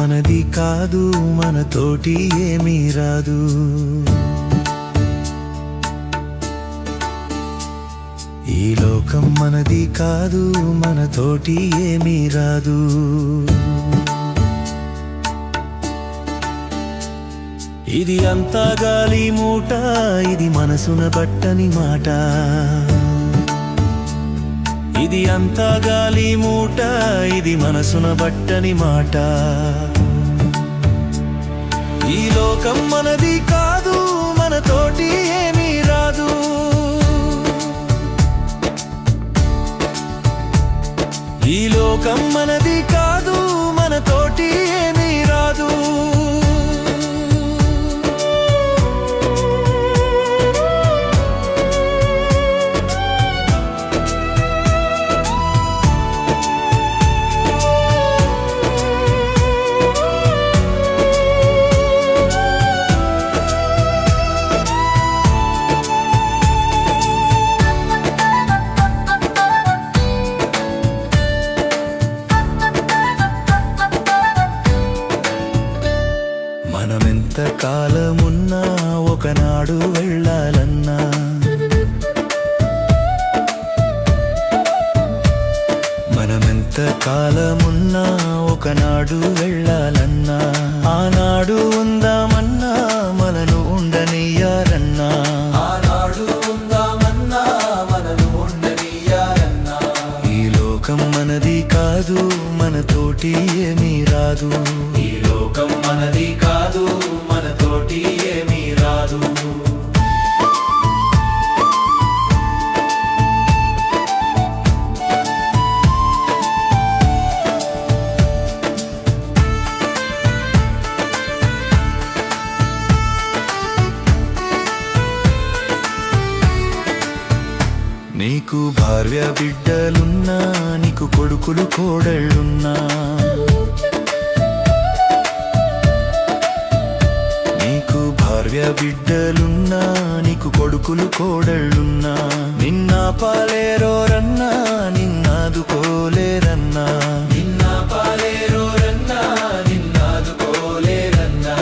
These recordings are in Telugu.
మనది కాదు, మనతోటి ఏమీ రాదు. ఈ లోకం మనది కాదు, మనతోటి ఏమీ రాదు. ఇది అంతా గాలి మూట, ఇది మనసున బట్టని మాట. ఇది అంతా గాలి మూట, ఇది మనసున బట్టని మాట. ఈ లోకం మనది కాదు, మనతోటి ఏమీ రాదు. ఈ లోకం మనది కాదు, మనతోటి ఏమీ రాదు. మనమెంత కాలమున్నా ఒకనాడు వెళ్ళాలన్నా, మనమెంత కాలమున్నా ఒకనాడు వెళ్ళాలన్నా, ఆనాడు ఉందామన్నా మనను ఉండనియ్యారన్నా. ఆనాడు ఉందామన్నా మనను ఉండనియ్యారన్నా. ఈ లోకం మనది కాదు, మనతోటి ఏమీ రాదు. ఈ లోకం మనది కాదు, మనతోటి ఏమీ రాదు. నీకు భార్య బిడ్డలున్నా, నీకు కొడుకులు కోడళ్ళున్నా, నీకు భార్య బిడ్డలున్నా, నీకు కొడుకులు కోడళ్ళున్నా, నిన్న పాలేరోరన్నా, నిన్నాదుకోలేరన్నా. నిన్న పాలేరోరన్నా, నిన్నాదుకోలేరన్నా.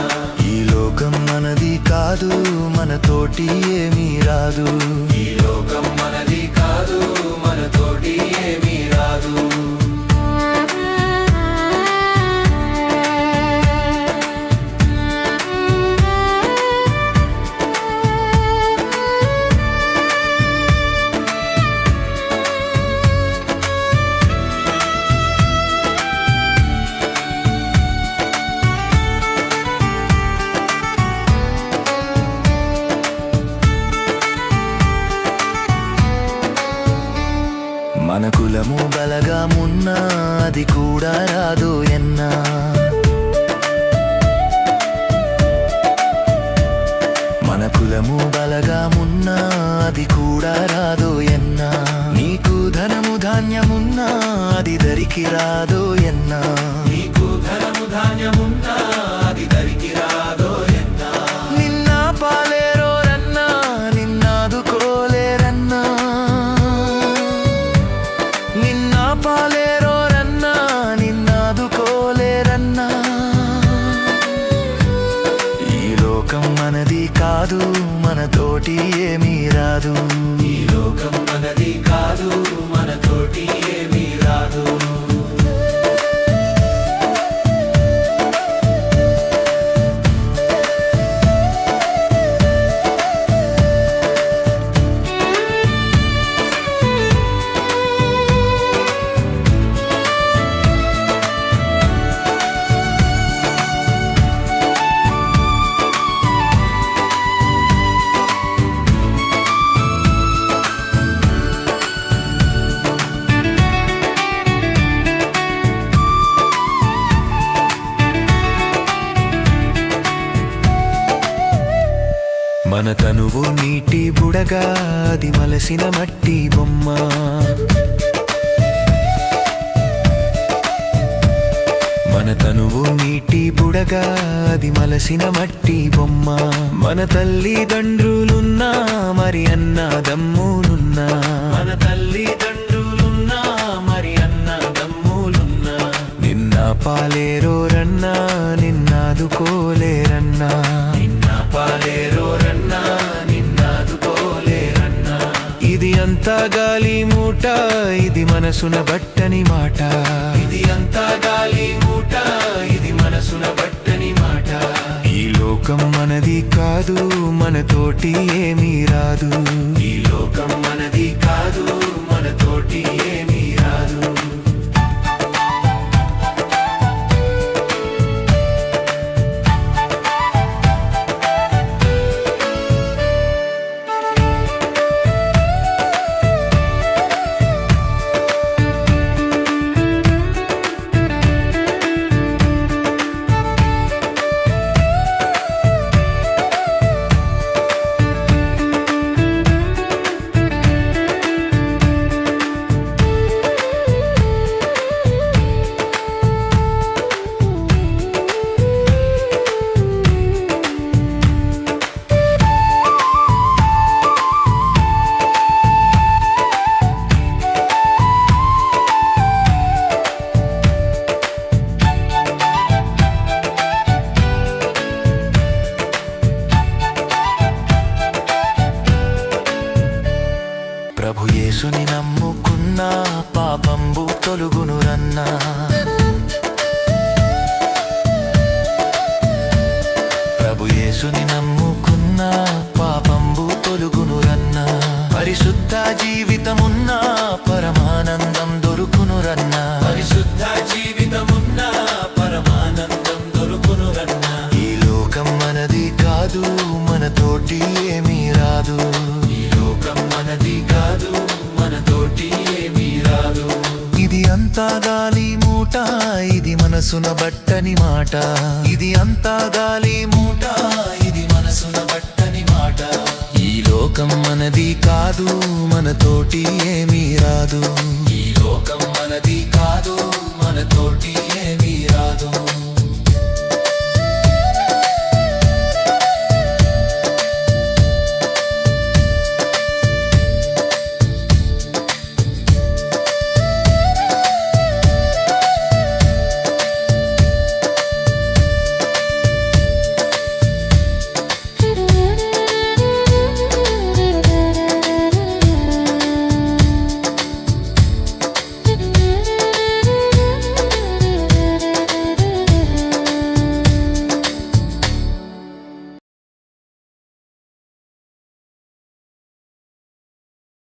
ఈ లోకం మనది కాదు, మనతోటి ఏమీ రాదు. ఈ లోకం మనది కాదు, మనతోటి ఏమీ రాదు. మన కులము బలగామున్నా, అది కూడా రాదు ఎన్నా. మన కులము బలగామున్నా, అది కూడా రాదు ఎన్నా. నీకు ధనము ధాన్యమున్నా, అది దరికి రాదు ఎన్నా. నీకు ధనము ధాన్యమున్నా, అది దరికి రాదు ఎన్నా. నిన్న పాలేరోరన్నా, నిన్నాదుకోలేరన్నా. నిన్న పాలేరోరన్నా, నిన్నాదుకోలేరన్నా. ఈ లోకం మనది కాదు, మనతోటి ఏమీ రాదు. ఈ లోకం మనది కాదు, మనతోటి ఏమీ రాదు. మన తనువు నీటి బుడగా, అది మలసిన మట్టి బొమ్మ. మన తనువు నీటి బుడగా, అది మలసిన మట్టి బొమ్మ. మన తల్లిదండ్రులున్నా, మరి అన్నదమ్ములున్నా. మన తల్లిదండ్రులున్నా, మరి అన్నదమ్ములున్నా. నిన్న పాలేరోరన్నా, అంతా గాలి మూట, ఇది మనసున బట్టని మాట. ఇది అంతా గాలి మూట, ఇది మనసున బట్టని మాట. ఈ లోకం మనది కాదు, మనతోటి ఏమీ రాదు. ఈ లోకం మనది కాదు, మనతోటి ఏమీ రాదు. ప్రభు యేసుని నమ్ముకున్నా పాపంబు తొలుగును రన్నా. ప్రభు యేసుని నమ్ముకున్నా పాపంబు తొలుగును రన్నా. పరిశుద్ధ జీవితమున్నా పరమానందం దొరుకును రన్నా. పరిశుద్ధ జీవితమున్నా పరమానందం దొరుకును రన్నా. ఈ లోకం మనది కాదు, మనతోటి ఏమీ రాదు. ఈ లోకం మనది కాదు, మనతోటి ఏమీ రాదు. ఇది అంతా గాలి మూట, ఇది మనసున బట్టని మాట. ఇది అంతా గాలి మూట, ఇది మనసున బట్టని మాట. ఈ లోకం మనది కాదు, మనతోటి ఏమీ రాదు. ఈ లోకం మనది కాదు, మనతోటి ఏమీ రాదు.